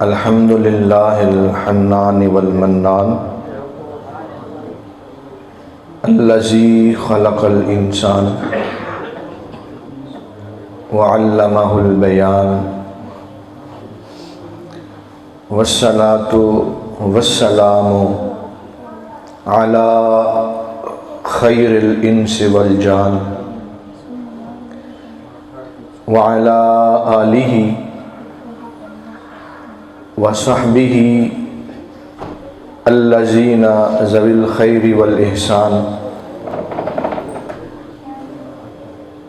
الحمد للہ الحنان والمنان الذی خلق الانسان وعلمہ البیان والصلاة والسلام علی خیر الانس والجان وعلی آلہ وصحبہ الذین ذوی الخیر والاحسان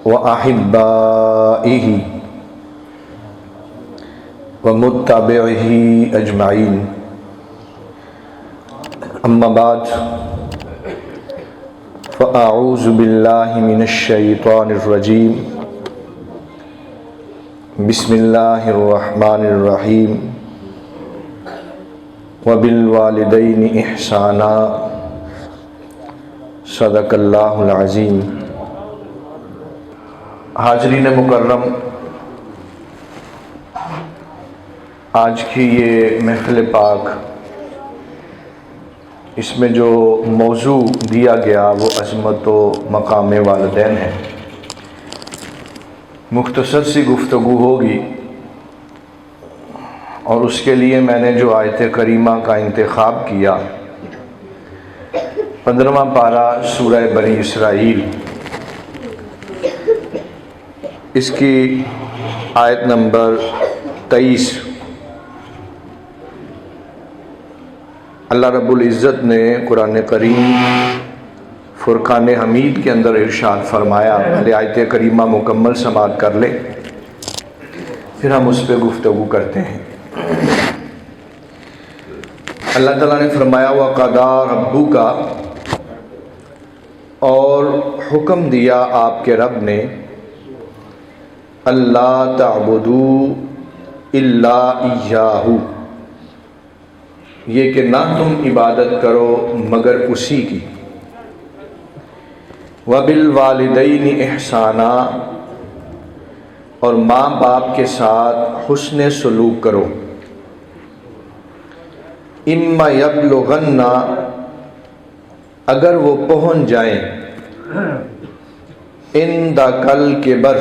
وأحبائہ ومتبعہ اجمعین، اما بعد فاعوذ باللہ من الشیطان الرجیم، بسم اللہ الرحمن الرحیم، وبالوالدین احسانا، صدق اللہ العظیم۔ حاضرین مکرم، آج کی یہ محفل پاک، اس میں جو موضوع دیا گیا وہ عظمت و مقام والدین ہے۔ مختصر سی گفتگو ہوگی، اور اس کے لیے میں نے جو آیت کریمہ کا انتخاب کیا 15واں پارہ سورہ بنی اسرائیل، اس کی آیت نمبر 23۔ اللہ رب العزت نے قرآن کریم فرقان حمید کے اندر ارشاد فرمایا، پہلے آیت کریمہ مکمل سماعت کر لیں، پھر ہم اس پہ گفتگو کرتے ہیں۔ اللہ تعالیٰ نے فرمایا وَقَضَىٰ رَبُّكَ، اور حکم دیا آپ کے رب نے، اللہ تعبدوا الا ایاہ، یہ کہ نہ تم عبادت کرو مگر اسی کی، وبالوالدین احسانا، اور ماں باپ کے ساتھ حسن سلوک کرو، اما یبلغن، اگر وہ پہنچ جائیں، عندک الکبر،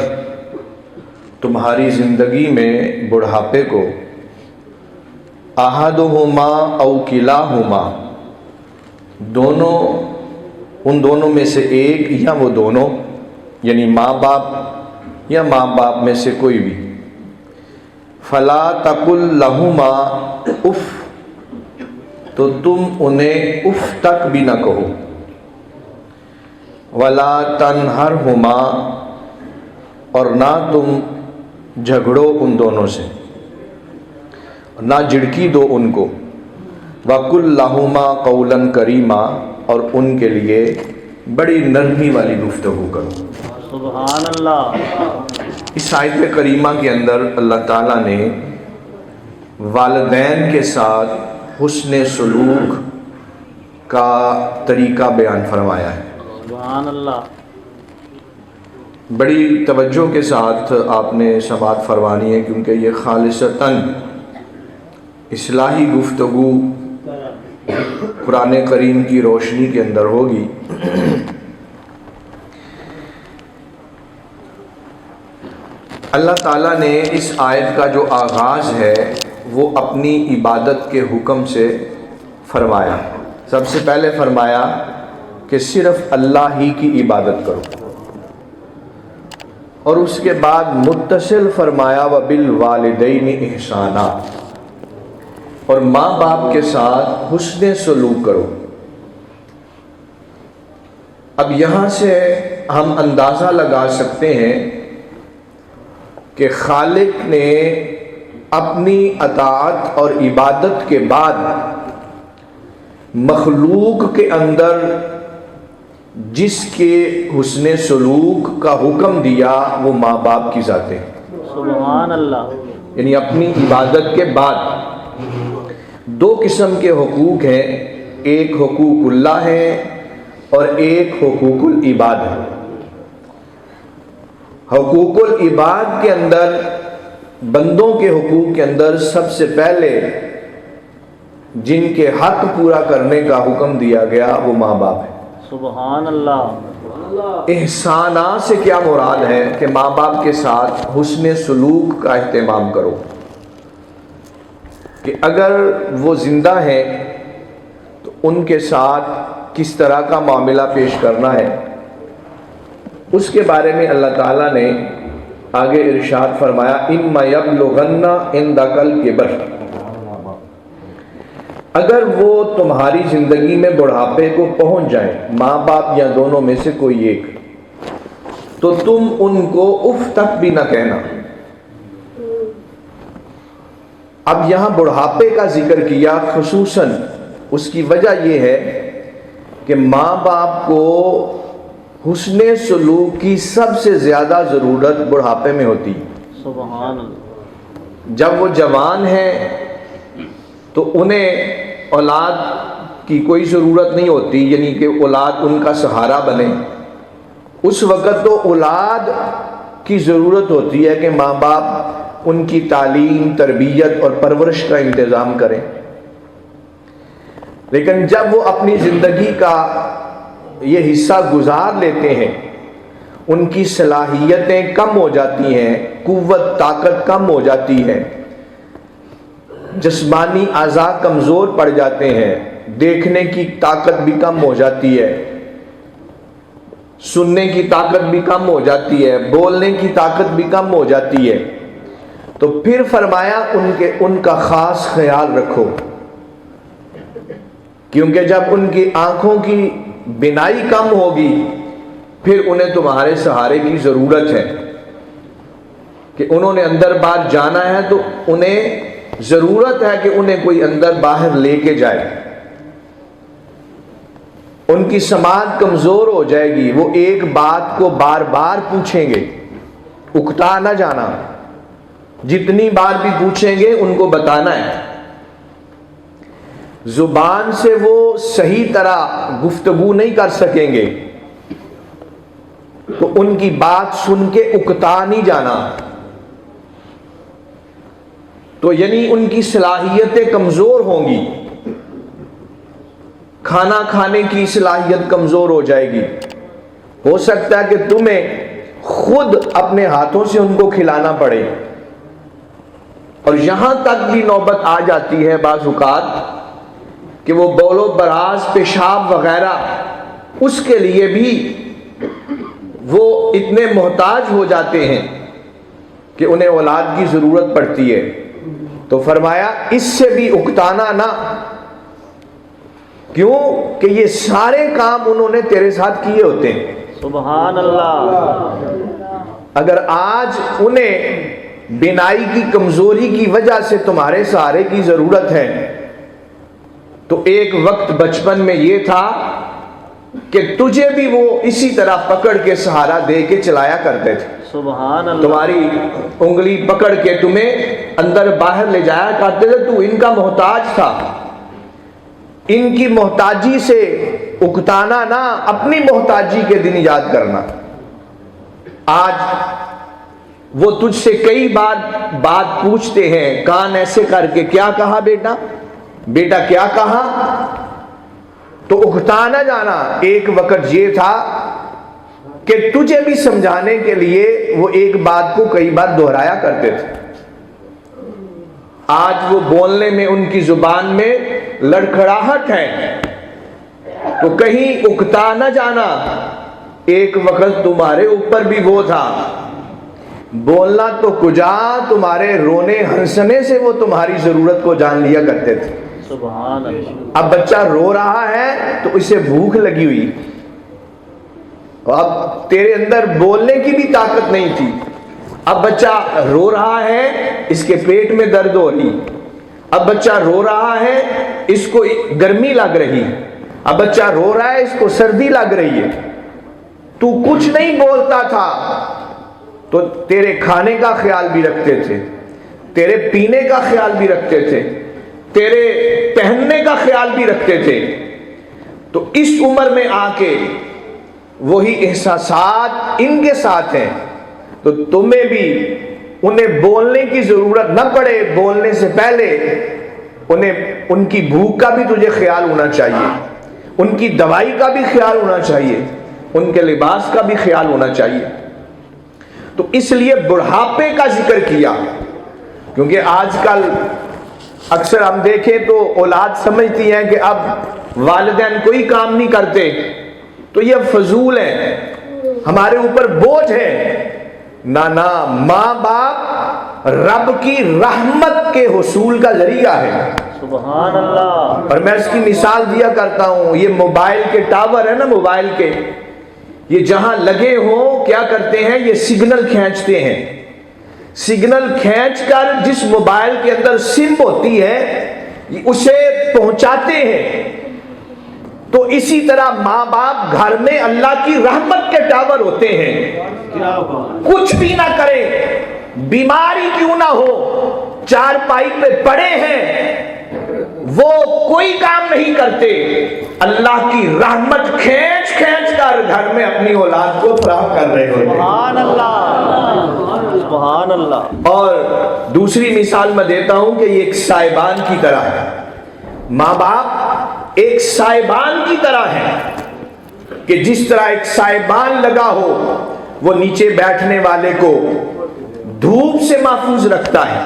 تمہاری زندگی میں بڑھاپے کو، احدہما او کلاہما، ان دونوں میں سے ایک یا وہ دونوں، یعنی ماں باپ یا ماں باپ میں سے کوئی بھی، فلا تقل لہما اف، تو تم انہیں اف تک بھی نہ کہو، ولا تنہرہما، اور نہ تم جھگڑو ان دونوں سے، نہ جھڑکی دو ان کو، وَقُلْ لَهُمَا قَوْلًا كَرِيمًا، اور ان کے لیے بڑی نرمی والی گفتگو کرو۔ سبحان اللہ۔ اس آیت کریمہ کے اندر اللہ تعالیٰ نے والدین کے ساتھ حسن سلوک کا طریقہ بیان فرمایا ہے۔ سبحان اللہ۔ بڑی توجہ کے ساتھ آپ نے سماعت فرمانی ہے، کیونکہ یہ خالصتاً اصلاحی گفتگو قرآن کریم کی روشنی کے اندر ہوگی۔ اللہ تعالیٰ نے اس آیت کا جو آغاز ہے وہ اپنی عبادت کے حکم سے فرمایا۔ سب سے پہلے فرمایا کہ صرف اللہ ہی کی عبادت کرو، اور اس کے بعد متصل فرمایا وبالوالدین احسانا، اور ماں باپ کے ساتھ حسن سلوک کرو۔ اب یہاں سے ہم اندازہ لگا سکتے ہیں کہ خالق نے اپنی اطاعت اور عبادت کے بعد مخلوق کے اندر جس کے حسن سلوک کا حکم دیا وہ ماں باپ کی ذات ہے۔ سبحان اللہ۔ یعنی اپنی عبادت کے بعد دو قسم کے حقوق ہیں، ایک حقوق اللہ ہے اور ایک حقوق العباد ہے۔ حقوق العباد کے اندر بندوں کے حقوق کے اندر سب سے پہلے جن کے حق پورا کرنے کا حکم دیا گیا وہ ماں باپ ہے۔ سبحان اللہ۔ احسانات سے کیا مراد ہے کہ ماں باپ کے ساتھ حسن سلوک کا اہتمام کرو، کہ اگر وہ زندہ ہیں تو ان کے ساتھ کس طرح کا معاملہ پیش کرنا ہے، اس کے بارے میں اللہ تعالیٰ نے آگے ارشاد فرمایا اِمَّا يَبْلُغَنَّ عِندَكَ الْكِبَرَ، اگر وہ تمہاری زندگی میں بڑھاپے کو پہنچ جائیں، ماں باپ یا دونوں میں سے کوئی ایک، تو تم ان کو اف تک بھی نہ کہنا۔ اب یہاں بڑھاپے کا ذکر کیا خصوصاً، اس کی وجہ یہ ہے کہ ماں باپ کو حسن سلوک کی سب سے زیادہ ضرورت بڑھاپے میں ہوتی ہے۔ سبحان اللہ۔ جب وہ جوان ہیں تو انہیں اولاد کی کوئی ضرورت نہیں ہوتی، یعنی کہ اولاد ان کا سہارا بنے، اس وقت تو اولاد کی ضرورت ہوتی ہے کہ ماں باپ ان کی تعلیم، تربیت اور پرورش کا انتظام کریں۔ لیکن جب وہ اپنی زندگی کا یہ حصہ گزار لیتے ہیں، ان کی صلاحیتیں کم ہو جاتی ہیں، قوت طاقت کم ہو جاتی ہے، جسمانی اعضاء کمزور پڑ جاتے ہیں، دیکھنے کی طاقت بھی کم ہو جاتی ہے، سننے کی طاقت بھی کم ہو جاتی ہے، بولنے کی طاقت بھی کم ہو جاتی ہے، تو پھر فرمایا ان کا خاص خیال رکھو، کیونکہ جب ان کی آنکھوں کی بینائی کم ہوگی پھر انہیں تمہارے سہارے کی ضرورت ہے، کہ انہوں نے اندر باہر جانا ہے تو انہیں ضرورت ہے کہ انہیں کوئی اندر باہر لے کے جائے۔ ان کی سماعت کمزور ہو جائے گی، وہ ایک بات کو بار بار پوچھیں گے، اکتا نہ جانا، جتنی بار بھی پوچھیں گے ان کو بتانا ہے۔ زبان سے وہ صحیح طرح گفتگو نہیں کر سکیں گے تو ان کی بات سن کے اکتا نہیں جانا، تو یعنی ان کی صلاحیتیں کمزور ہوں گی، کھانا کھانے کی صلاحیت کمزور ہو جائے گی، ہو سکتا ہے کہ تمہیں خود اپنے ہاتھوں سے ان کو کھلانا پڑے، اور یہاں تک بھی نوبت آ جاتی ہے بعض اوقات کہ وہ بول و براز، پیشاب وغیرہ، اس کے لیے بھی وہ اتنے محتاج ہو جاتے ہیں کہ انہیں اولاد کی ضرورت پڑتی ہے، تو فرمایا اس سے بھی اکتانا نہ، کیوں کہ یہ سارے کام انہوں نے تیرے ساتھ کیے ہوتے ہیں۔ سبحان اللہ۔ اگر آج انہیں بینائی کی کمزوری کی وجہ سے تمہارے سہارے کی ضرورت ہے، تو ایک وقت بچپن میں یہ تھا کہ تجھے بھی وہ اسی طرح پکڑ کے سہارا دے کے چلایا کرتے تھے، سبحان اللہ۔ تمہاری انگلی پکڑ کے تمہیں اندر باہر لے جایا کرتے تھے، تو ان کا محتاج تھا، ان کی محتاجی سے اکتانا نہ، اپنی محتاجی کے دن یاد کرنا۔ آج وہ تجھ سے کئی بار بات پوچھتے ہیں، کان ایسے کر کے، کیا کہا بیٹا، بیٹا کیا کہا، تو اکتا نہ جانا۔ ایک وقت یہ تھا کہ تجھے بھی سمجھانے کے لیے وہ ایک بات کو کئی بار دہرایا کرتے تھے، آج وہ بولنے میں ان کی زبان میں لڑکھڑاہٹ ہے، تو کہیں اکتا نہ جانا، ایک وقت تمہارے اوپر بھی وہ تھا، بولنا تو کجا، تمہارے رونے ہنسنے سے وہ تمہاری ضرورت کو جان لیا کرتے تھے۔ سبحان اللہ۔ اب بچہ رو رہا ہے تو اسے بھوک لگی ہوئی، اب تیرے اندر بولنے کی بھی طاقت نہیں تھی، اب بچہ رو رہا ہے، اس کے پیٹ میں درد ہو رہی، اب بچہ رو رہا ہے، اس کو گرمی لگ رہی، اب بچہ رو رہا ہے، اس کو سردی لگ رہی ہے، تو کچھ نہیں بولتا تھا تو تیرے کھانے کا خیال بھی رکھتے تھے، تیرے پینے کا خیال بھی رکھتے تھے، تیرے پہننے کا خیال بھی رکھتے تھے، تو اس عمر میں آ کے وہی احساسات ان کے ساتھ ہیں، تو تمہیں بھی انہیں بولنے کی ضرورت نہ پڑے، بولنے سے پہلے انہیں ان کی بھوک کا بھی تجھے خیال ہونا چاہیے، ان کی دوائی کا بھی خیال ہونا چاہیے، ان کے لباس کا بھی خیال ہونا چاہیے۔ تو اس لیے بڑھاپے کا ذکر کیا، کیونکہ آج کل اکثر ہم دیکھیں تو اولاد سمجھتی ہیں کہ اب والدین کوئی کام نہیں کرتے تو یہ فضول ہے، ہمارے اوپر بوجھ ہے۔ نہ، ماں باپ رب کی رحمت کے حصول کا ذریعہ ہے۔ سبحان اللہ۔ اور میں اس کی مثال دیا کرتا ہوں، یہ موبائل کے ٹاور ہے نا، موبائل کے، یہ جہاں لگے ہوں کیا کرتے ہیں، یہ سگنل کھینچتے ہیں، سگنل کھینچ کر جس موبائل کے اندر سم ہوتی ہے اسے پہنچاتے ہیں۔ تو اسی طرح ماں باپ گھر میں اللہ کی رحمت کے ٹاور ہوتے ہیں، کچھ بھی نہ کریں، بیماری کیوں نہ ہو، چارپائی پہ پڑے ہیں، وہ کوئی کام نہیں کرتے، اللہ کی رحمت کھینچ کھینچ کر گھر میں اپنی اولاد کو فراہم کر رہے ہوتے ہیں۔ سبحان اللہ، سبحان اللہ۔ اور دوسری مثال میں دیتا ہوں کہ یہ ایک سائبان کی طرح ہے، ماں باپ ایک سائبان کی طرح ہے، کہ جس طرح ایک سائبان لگا ہو وہ نیچے بیٹھنے والے کو دھوپ سے محفوظ رکھتا ہے،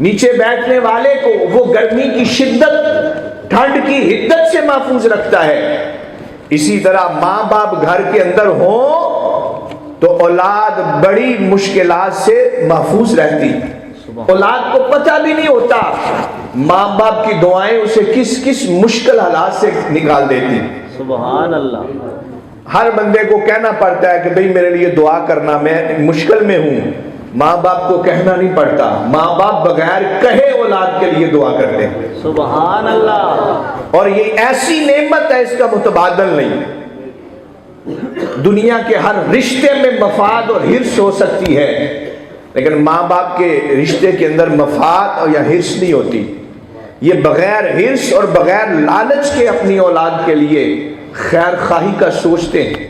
نیچے بیٹھنے والے کو وہ گرمی کی شدت، ٹھنڈ کی حدت سے محفوظ رکھتا ہے، اسی طرح ماں باپ گھر کے اندر ہوں تو اولاد بڑی مشکلات سے محفوظ رہتی۔ اولاد کو پتہ بھی نہیں ہوتا ماں باپ کی دعائیں اسے کس کس مشکل حالات سے نکال دیتی۔ سبحان اللہ۔ ہر بندے کو کہنا پڑتا ہے کہ بھئی میرے لیے دعا کرنا، میں مشکل میں ہوں، ماں باپ کو کہنا نہیں پڑتا، ماں باپ بغیر کہے اولاد کے لیے دعا کرتے ہیں۔ سبحان اللہ۔ اور یہ ایسی نعمت ہے، اس کا متبادل نہیں۔ دنیا کے ہر رشتے میں مفاد اور حرص ہو سکتی ہے، لیکن ماں باپ کے رشتے کے اندر مفاد اور یا حرص نہیں ہوتی۔ یہ بغیر حرص اور بغیر لالچ کے اپنی اولاد کے لیے خیر خواہی کا سوچتے ہیں۔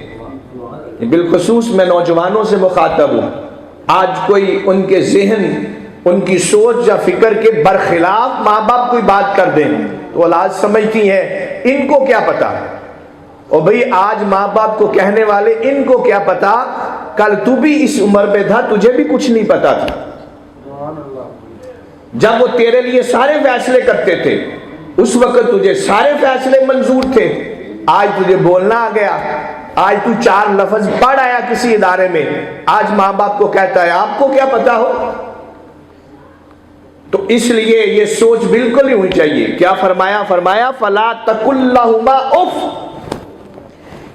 بالخصوص میں نوجوانوں سے مخاطب ہوں، آج کوئی ان کے ذہن، ان کی سوچ یا فکر کے برخلاف ماں باپ کوئی بات کر دیں تو اولاد سمجھتی ہیں ان کو کیا پتا، اور بھئی آج ماں باپ کو کہنے والے ان کو کیا پتا، کل تو بھی اس عمر پہ تھا، تجھے بھی کچھ نہیں پتا تھا، جب وہ تیرے لیے سارے فیصلے کرتے تھے اس وقت تجھے سارے فیصلے منظور تھے، آج تجھے بولنا آ گیا، آج تو 4 لفظ پڑھ آیا کسی ادارے میں، آج ماں باپ کو کہتا ہے آپ کو کیا پتا ہو۔ تو اس لیے یہ سوچ بالکل ہی ہونی چاہیے۔ کیا فرمایا؟ فرمایا فَلَا تَقُلْ لَهُمَا اُفْ۔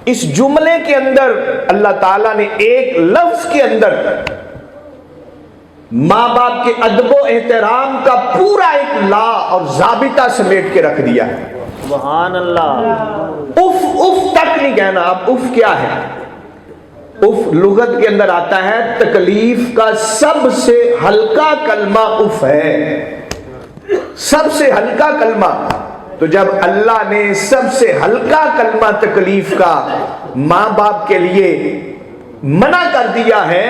اس جملے کے اندر اللہ تعالیٰ نے ایک لفظ کے اندر ماں باپ کے ادب و احترام کا پورا ایک لا اور ضابطہ سمیٹ کے رکھ دیا ہے۔ سبحان اللہ۔ اف اف تک نہیں کہنا۔ اب اف کیا ہے؟ اف لغت کے اندر آتا ہے تکلیف کا سب سے ہلکا کلمہ اف ہے، سب سے ہلکا کلمہ۔ تو جب اللہ نے سب سے ہلکا کلمہ تکلیف کا ماں باپ کے لیے منع کر دیا ہے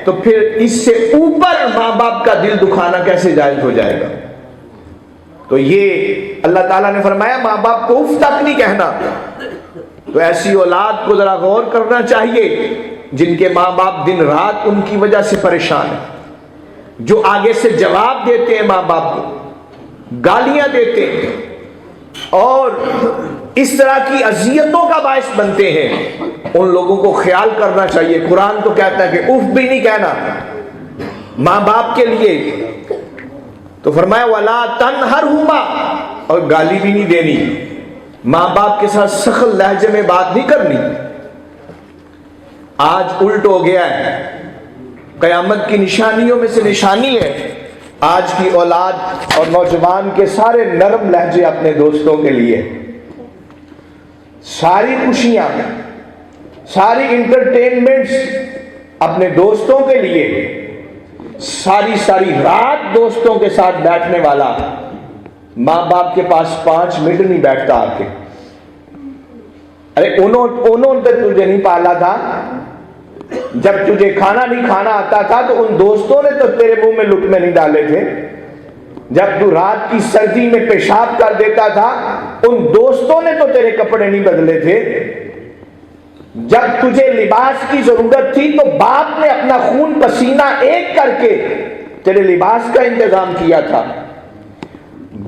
تو پھر اس سے اوپر ماں باپ کا دل دکھانا کیسے جائز ہو جائے گا؟ تو یہ اللہ تعالیٰ نے فرمایا ماں باپ کو اف تک نہیں کہنا۔ تو ایسی اولاد کو ذرا غور کرنا چاہیے جن کے ماں باپ دن رات ان کی وجہ سے پریشان ہیں، جو آگے سے جواب دیتے ہیں ماں باپ کو، گالیاں دیتے ہیں اور اس طرح کی اذیتوں کا باعث بنتے ہیں، ان لوگوں کو خیال کرنا چاہیے۔ قرآن تو کہتا ہے کہ اف بھی نہیں کہنا ماں باپ کے لیے، تو فرمایا وَلَا تَنْهَرْهُمَا، اور گالی بھی نہیں دینی، ماں باپ کے ساتھ سخت لہجے میں بات نہیں کرنی۔ آج الٹ ہو گیا ہے، قیامت کی نشانیوں میں سے نشانی ہے آج کی اولاد اور نوجوان کے سارے نرم لہجے اپنے دوستوں کے لیے، ساری خوشیاں، ساری انٹرٹینمنٹس اپنے دوستوں کے لیے، ساری رات دوستوں کے ساتھ بیٹھنے والا، ماں باپ کے پاس 5 منٹ نہیں بیٹھتا آ کے۔ ارے انہوں نے تجھے نہیں پالا تھا، جب تجھے کھانا نہیں کھانا آتا تھا تو ان دوستوں نے تو تیرے منہ میں لقمے نہیں ڈالے تھے. جب تو رات کی سردی میں پیشاب کر دیتا تھا ان دوستوں نے تو تیرے کپڑے نہیں بدلے تھے. جب تجھے لباس کی ضرورت تھی تو باپ نے اپنا خون پسینہ ایک کر کے تیرے لباس کا انتظام کیا تھا.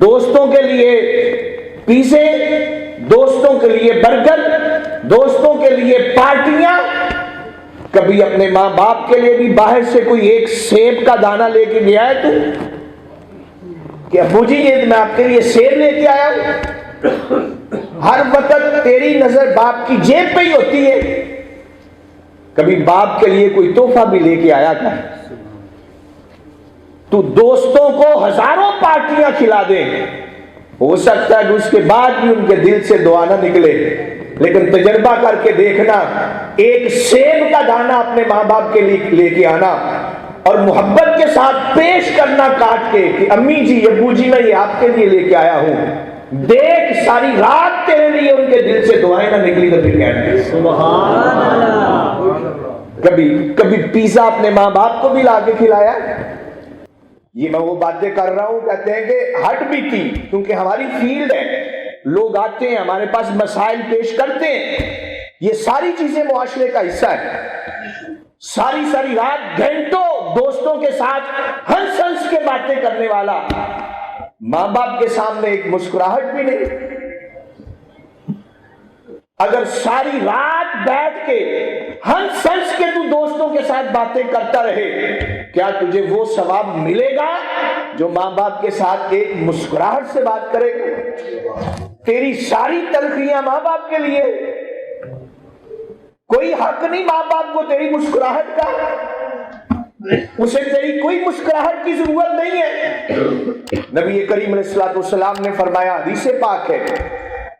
دوستوں کے لیے پیزے، دوستوں کے لیے برگر، دوستوں کے لیے پارٹیاں. کبھی اپنے ماں باپ کے لیے بھی باہر سے کوئی ایک سیب کا دانہ لے کے گیا ہے تو کہ ابو جی یہ میں آپ کے لیے سیب لے کے آیا ہوں؟ ہر وقت تیری نظر باپ کی جیب پہ ہی ہوتی ہے. کبھی باپ کے لیے کوئی تحفہ بھی لے کے آیا تھا؟ تو دوستوں کو ہزاروں پارٹیاں کھلا دے، ہو سکتا ہے کہ اس کے بعد بھی ان کے دل سے دعا نہ نکلے، لیکن تجربہ کر کے دیکھنا، ایک سیب کا دانہ اپنے ماں باپ کے لیے لے کے آنا اور محبت کے ساتھ پیش کرنا کاٹ کے کہ امی جی ابو جی میں یہ آپ کے لیے لے کے آیا ہوں، دیکھ ساری رات تیرے لیے ان کے دل سے دعائیں نہ نکلی تو پھر کہتے سبحان اللہ. کبھی پیزا اپنے ماں باپ کو بھی لا کے کھلایا؟ یہ میں وہ باتیں کر رہا ہوں، کہتے ہیں کہ ہٹ بھی تھی کیونکہ ہماری فیلڈ ہے، لوگ آتے ہیں ہمارے پاس مسائل پیش کرتے ہیں. یہ ساری چیزیں معاشرے کا حصہ ہے. ساری رات گھنٹوں دوستوں کے ساتھ ہنس ہنس کے باتیں کرنے والا، ماں باپ کے سامنے ایک مسکراہٹ بھی نہیں. اگر ساری رات بیٹھ کے ہنس ہنس کے تو دوستوں کے ساتھ باتیں کرتا رہے، کیا تجھے وہ ثواب ملے گا جو ماں باپ کے ساتھ ایک مسکراہٹ سے بات کرے گا؟ تیری ساری تلخیاں ماں باپ کے لیے، کوئی حق نہیں ماں باپ کو تیری مسکراہٹ کا، اسے تیری کوئی مسکراہٹ کی ضرورت نہیں ہے. نبی کریم علیہ الصلوۃ والسلام نے فرمایا، حدیث پاک ہے،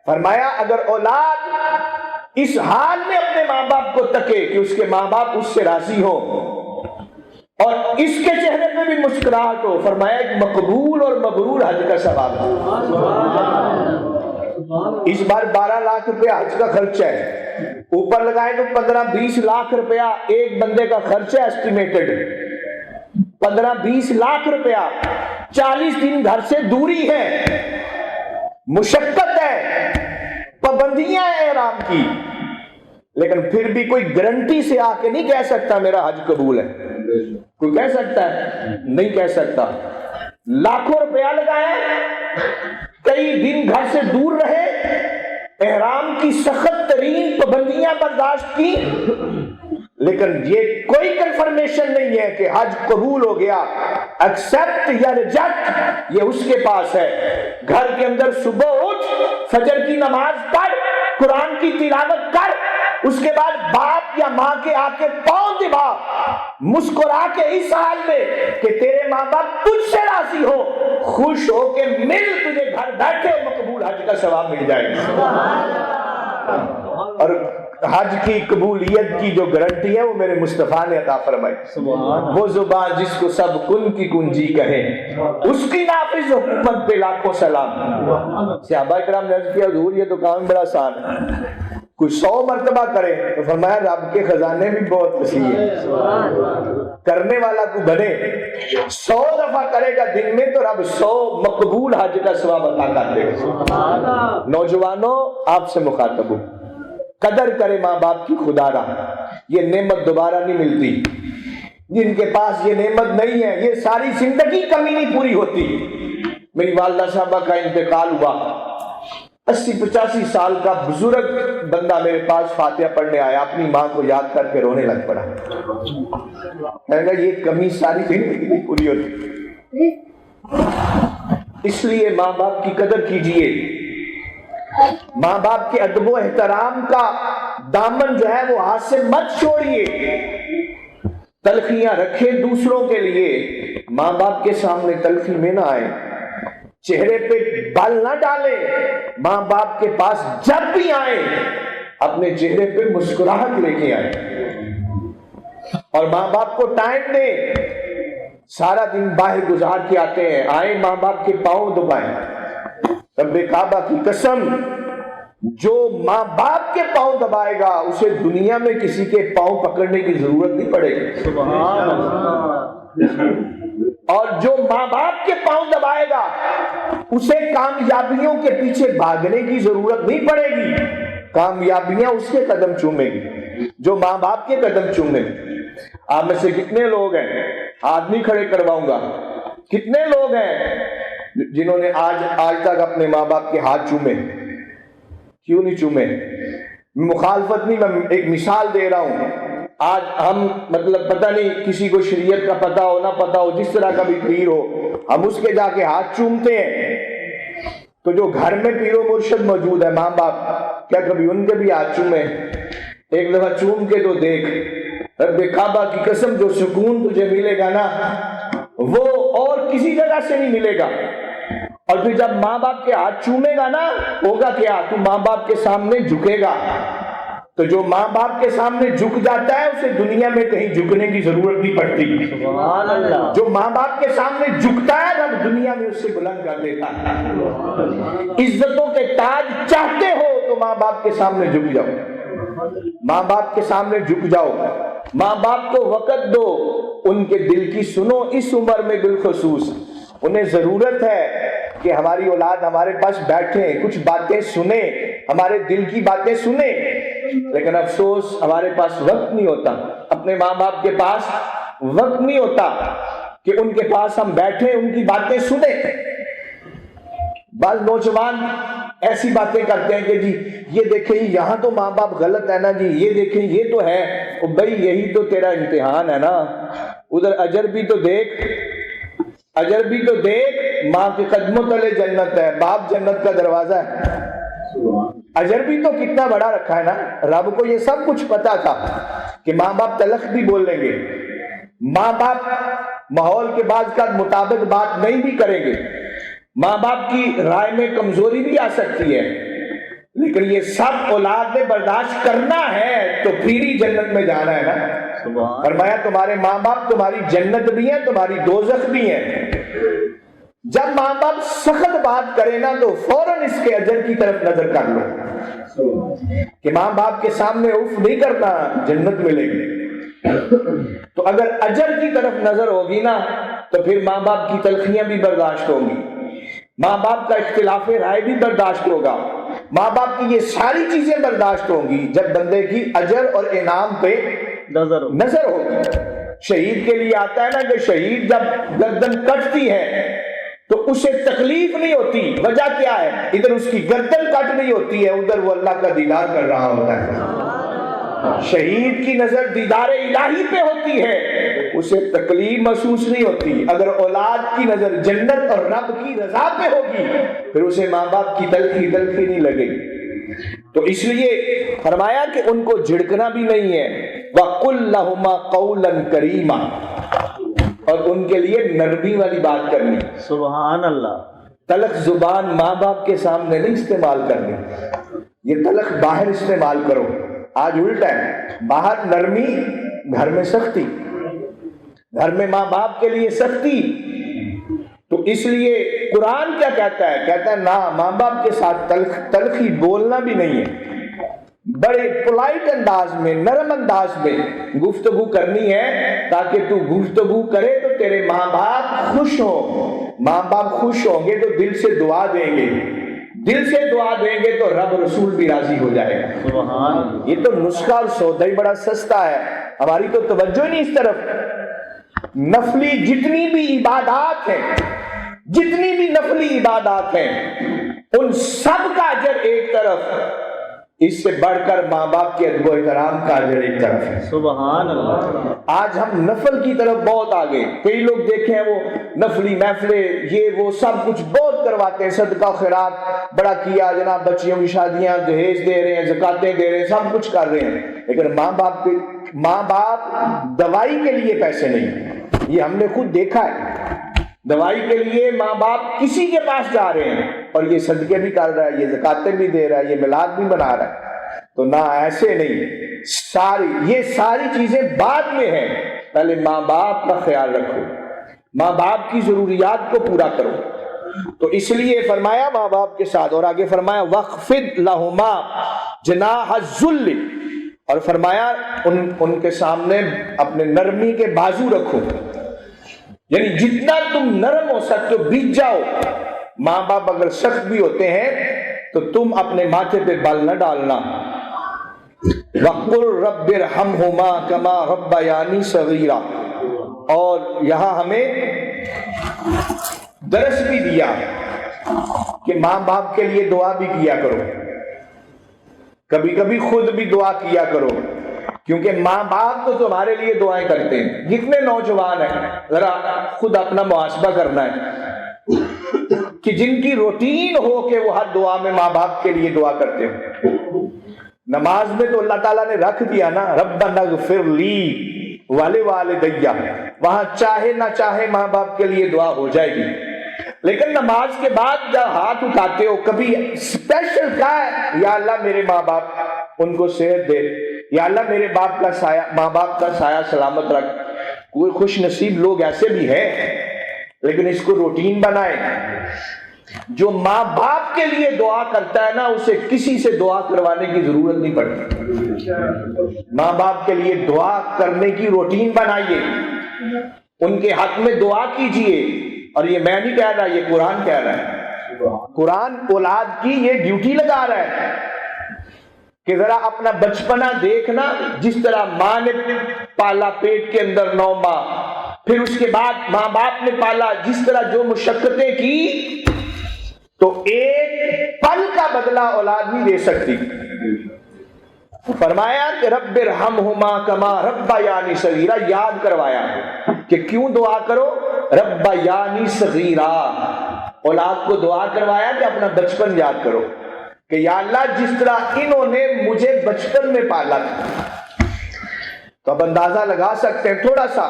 فرمایا اگر اولاد اس حال میں اپنے ماں باپ کو تکے کہ اس کے ماں باپ اس سے راضی ہو اور اس کے چہرے پہ بھی مسکراہٹ ہو، فرمایا ایک مقبول اور مبرور حج کا ثواب ہے. اس بار 12 لاکھ روپیہ حج کا خرچہ ہے، اوپر لگائے تو 15-20 لاکھ روپیہ ایک بندے کا خرچہ ایسٹیمیٹڈ، 15-20 لاکھ روپیہ. 40 دن گھر سے دوری ہے، مشقت ہے، پابندیاں ہیں احرام کی، لیکن پھر بھی کوئی گارنٹی سے آ کے نہیں کہہ سکتا میرا حج قبول ہے. کوئی کہہ سکتا ہے؟ نہیں کہہ سکتا. لاکھوں روپیہ لگائے، کئی دن گھر سے دور رہے، احرام کی سخت ترین پابندیاں برداشت کی، لیکن یہ کوئی کنفرمیشن نہیں ہے کہ حج قبول ہو گیا. ایکسپٹ یا ریجیکٹ یہ اس کے پاس ہے. گھر کے اندر صبح اٹھ، فجر کی نماز پڑھ، قرآن کی تلاوت کر، اس کے بعد باپ یا ماں کے آ کے پاؤں دبا، مسکرا کے اس حال میں کہ تیرے ماں باپ تجھ سے راضی ہو، خوش ہو کے مل، تجھے گھر بیٹھے مقبول حج کا ثواب مل جائے گا. اور حج کی قبولیت کی جو گارنٹی ہے وہ میرے مصطفیٰ نے عطا فرمائی. وہ زبان جس کو سب کن کی کنجی کہے، اس کی نافذ حکومت پہ لاکھوں سلام. صحابہ کرام نے عرض کیا حضور یہ تو کام بڑا آسان ہے، کوئی 100 مرتبہ کرے تو فرمایا رب کے خزانے بھی بہت وسیع ہیں، کرنے والا کو بنے. 100 دفعہ کرے گا دن میں تو رب 100 مقبول حج کا ثواب عطا کر دے گا. نوجوانوں آپ سے مخاطب ہوں، قدر کرے ماں باپ کی خدا را، یہ نعمت دوبارہ نہیں ملتی. جن کے پاس یہ نعمت نہیں ہے یہ ساری زندگی کمی نہیں پوری ہوتی. میری والدہ صاحبہ کا انتقال ہوا، 80-85 سال کا بزرگ بندہ میرے پاس فاتحہ پڑھنے آیا، اپنی ماں کو یاد کر کے رونے لگ پڑا. کہنے لگا یہ کمی ساری زندگی نہیں پوری ہوتی. اس لیے ماں باپ کی قدر کیجئے، ماں باپ کے ادب و احترام کا دامن جو ہے وہ ہاتھ سے مت چھوڑیے. تلخیاں رکھے دوسروں کے لیے، ماں باپ کے سامنے تلخی میں نہ آئے، چہرے پہ بال نہ ڈالے. ماں باپ کے پاس جب بھی آئے اپنے چہرے پہ مسکراہٹ لے کے آئے اور ماں باپ کو ٹائم دیں. سارا دن باہر گزار کے آتے ہیں، آئے ماں باپ کے پاؤں دبائیں. رب کعبہ کی قسم جو ماں باپ کے پاؤں دبائے گا اسے دنیا میں کسی کے پاؤں پکڑنے کی ضرورت نہیں پڑے گی، سبحان اللہ، اور جو ماں باپ کے پاؤں دبائے گا اسے کامیابیوں کے پیچھے بھاگنے کی ضرورت نہیں پڑے گی، کامیابیاں اس کے قدم چومے گی جو ماں باپ کے قدم چومے گی۔ آپ میں سے کتنے لوگ ہیں، آدمی کھڑے کرواؤں گا، کتنے لوگ ہیں جنہوں نے آج تک اپنے ماں باپ کے ہاتھ چومے؟ کیوں نہیں چومے؟ مخالفت نہیں، میں ایک مثال دے رہا ہوں۔ آج ہم مطلب پتہ نہیں کسی کو شریعت کا پتہ ہو نہ پتہ ہو، جس طرح کا بھی پیر ہو، ہم اس کے جا کے ہاتھ چومتے ہیں۔ تو جو گھر میں پیر و مرشد موجود ہے، ماں باپ، کیا کبھی ان کے بھی ہاتھ چومے؟ ایک دفعہ چوم کے تو دیکھ، رب کعبہ کی قسم جو سکون تجھے ملے گا نا وہ اور کسی جگہ سے نہیں ملے گا۔ اور پھر جب ماں باپ کے ہاتھ چومے گا نا، ہوگا کیا؟ تو ماں باپ کے سامنے جھکے گا۔ تو جو ماں باپ کے سامنے جھک جاتا ہے اسے دنیا میں کہیں جھکنے کی ضرورت نہیں پڑتی۔ سبحان اللہ، جو ماں باپ کے سامنے جھکتا ہے رب دنیا میں اس سے بلند کر دیتا ہے۔ عزتوں کے تاج چاہتے ہو تو ماں باپ کے سامنے جھک جاؤ، ماں باپ کے سامنے جھک جاؤ، ماں باپ کو وقت دو، ان کے دل کی سنو۔ اس عمر میں بالخصوص انہیں ضرورت ہے کہ ہماری اولاد ہمارے پاس بیٹھے، کچھ باتیں سنیں، ہمارے دل کی باتیں سنیں، لیکن افسوس ہمارے پاس وقت نہیں ہوتا، اپنے ماں باپ کے پاس وقت نہیں ہوتا کہ ان کے پاس ہم بیٹھیں، ان کی باتیں سنیں۔ بعض نوجوان ایسی باتیں کرتے ہیں کہ جی یہ دیکھیں یہاں تو ماں باپ غلط ہے نا جی، یہ دیکھیں یہ تو ہے۔ او بھائی یہی تو تیرا امتحان ہے نا، ادھر اجر بھی تو دیکھ، اجر بھی تو دیکھ۔ ماں کے قدموں تلے جنت ہے، باپ جنت کا دروازہ ہے، اجر بھی تو کتنا بڑا رکھا ہے نا۔ رب کو یہ سب کچھ پتا تھا کہ ماں باپ تلخ بھی بول لیں گے، ماں باپ ماحول کے بعض کا مطابق بات نہیں بھی کریں گے، ماں باپ کی رائے میں کمزوری بھی آ سکتی ہے، لیکن یہ سب اولاد نے برداشت کرنا ہے تو پھر ہی جنت میں جانا ہے نا۔ فرمایا تمہارے ماں باپ تمہاری جنت بھی ہیں، تمہاری دوزخ بھی ہیں۔ جب ماں باپ سخت بات کرے نا تو فوراً اس کے اجر کی طرف نظر کر لو کہ ماں باپ کے سامنے اف نہیں کرنا، جنت ملے گی۔ تو اگر اجر کی طرف نظر ہوگی نا تو پھر ماں باپ کی تلخیاں بھی برداشت ہوں گی، ماں باپ کا اختلاف رائے بھی برداشت ہوگا، ماں باپ کی یہ ساری چیزیں برداشت ہوں گی جب بندے کی اجر اور انعام پہ نظر ہوگی۔ شہید کے لیے آتا ہے نا کہ شہید جب گردن کٹتی ہے تو اسے تکلیف نہیں ہوتی، وجہ کیا ہے؟ ادھر اس کی گردن کٹ نہیں ہوتی ہے، ادھر وہ اللہ کا دیدار کر رہا ہوتا ہے۔ شہید کی نظر دیدار الہی پہ ہوتی ہے، اسے تکلیف محسوس نہیں ہوتی۔ اگر اولاد کی نظر جنت اور رب کی رضا پہ ہوگی پھر اسے ماں باپ کی تلخی نہیں لگے گی۔ تو اس لیے فرمایا کہ ان کو جھڑکنا بھی نہیں ہے، وَقُلْ لَهُمَا قَوْلًا كَرِيمًا، اور ان کے لیے نرمی والی بات کرنی۔ سبحان اللہ، تلخ زبان ماں باپ کے سامنے نہیں استعمال کرنی، یہ تلخ باہر استعمال کرو۔ آج الٹا ہے، باہر نرمی، گھر میں سختی، گھر میں ماں باپ کے لیے سختی۔ تو اس لیے قرآن کیا کہتا ہے؟ کہتا ہے نہ، ماں باپ کے ساتھ تلخی بولنا بھی نہیں ہے، بڑے پولائٹ انداز میں، نرم انداز میں گفتگو کرنی ہے تاکہ تو گفتگو کرے تو تیرے ماں باپ خوش ہوں۔ ماں باپ خوش ہوں گے تو دل سے دعا دیں گے، دل سے دعا دیں گے تو رب رسول بھی راضی ہو جائے گا۔ سبحان، یہ تو نسخہ اور سودا ہی بڑا سستا ہے، ہماری تو توجہ نہیں اس طرف۔ نفلی جتنی بھی عبادات ہیں، جتنی بھی نفلی عبادات ہیں، ان سب کا اجر ایک طرف، اس سے بڑھ کر ماں باپ کے ادب و احترام کا اجر ایک طرف ہے۔ سبحان اللہ، آج ہم نفل کی طرف بہت آگے، کئی لوگ دیکھیں وہ نفلی محفلیں یہ وہ سب کچھ بہت کرواتے ہیں، صدقہ خیرات بڑا کیا جناب، بچیوں کی شادیاں، جہیز دے رہے ہیں، زکاتیں دے رہے ہیں، سب کچھ کر رہے ہیں، لیکن ماں باپ دوائی کے لیے پیسے نہیں۔ یہ ہم نے خود دیکھا ہے، دوائی کے لیے ماں باپ کسی کے پاس جا رہے ہیں اور یہ صدقے بھی کر رہا ہے، یہ زکاتیں بھی دے رہا ہے، یہ میلاد بھی بنا رہا ہے۔ تو نہ، ایسے نہیں، یہ ساری چیزیں بعد میں ہیں، پہلے ماں باپ کا خیال رکھو، ماں باپ کی ضروریات کو پورا کرو۔ تو اس لیے فرمایا ماں باپ کے ساتھ، اور آگے فرمایا وَخْفِضْ لَهُمَا جناح الذُّلِّ، اور فرمایا ان کے سامنے اپنے نرمی کے بازو رکھو، یعنی جتنا تم نرم ہو سکتے ہو بیت جاؤ۔ ماں باپ اگر سخت بھی ہوتے ہیں تو تم اپنے ماتھے پہ بال نہ ڈالنا۔ وَقُلْ رَبِّ ارْحَمْهُمَا كَمَا رَبَّيَانِي صَغِيرًا، اور یہاں ہمیں درس بھی دیا کہ ماں باپ کے لیے دعا بھی کیا کرو، کبھی کبھی خود بھی دعا کیا کرو، کیونکہ ماں باپ تو تمہارے لیے دعائیں کرتے ہیں۔ جتنے نوجوان ہیں ذرا خود اپنا محاسبہ کرنا ہے کہ جن کی روٹین ہو کہ وہ ہر دعا میں ماں باپ کے لیے دعا کرتے ہیں۔ نماز میں تو اللہ تعالیٰ نے رکھ دیا نا، ربنا اغفر لی ولوالدی، وہاں چاہے نہ چاہے ماں باپ کے لیے دعا ہو جائے گی، لیکن نماز کے بعد جب ہاتھ اٹھاتے ہو کبھی اسپیشل کہا ہے یا اللہ میرے ماں باپ ان کو صحت دے، یا اللہ میرے ماں باپ کا سایہ سلامت رکھ۔ کوئی خوش نصیب لوگ ایسے بھی ہیں، لیکن اس کو روٹین بنائیں۔ جو ماں باپ کے لیے دعا کرتا ہے نا اسے کسی سے دعا کروانے کی ضرورت نہیں پڑتی۔ ماں باپ کے لیے دعا کرنے کی روٹین بنائیے، ان کے حق میں دعا کیجئے، اور یہ میں نہیں کہہ رہا، یہ قرآن کہہ رہا ہے۔ قرآن اولاد کی یہ ڈیوٹی لگا رہا ہے کہ ذرا اپنا بچپنا دیکھنا، جس طرح ماں نے پالا پیٹ کے اندر 9 ماہ، پھر اس کے بعد ماں باپ نے پالا، جس طرح جو مشقتیں کی، تو ایک پل کا بدلہ اولاد نہیں دے سکتی۔ فرمایا کہ رب ارحمہما کما ربیانی صغیرا، یاد کروایا کہ کیوں دعا کرو، ربیانی صغیرا، اولاد کو دعا کروایا کہ اپنا بچپن یاد کرو، کہ یا اللہ جس طرح انہوں نے مجھے بچپن میں پالا تھا۔ تو اب اندازہ لگا سکتے ہیں تھوڑا سا،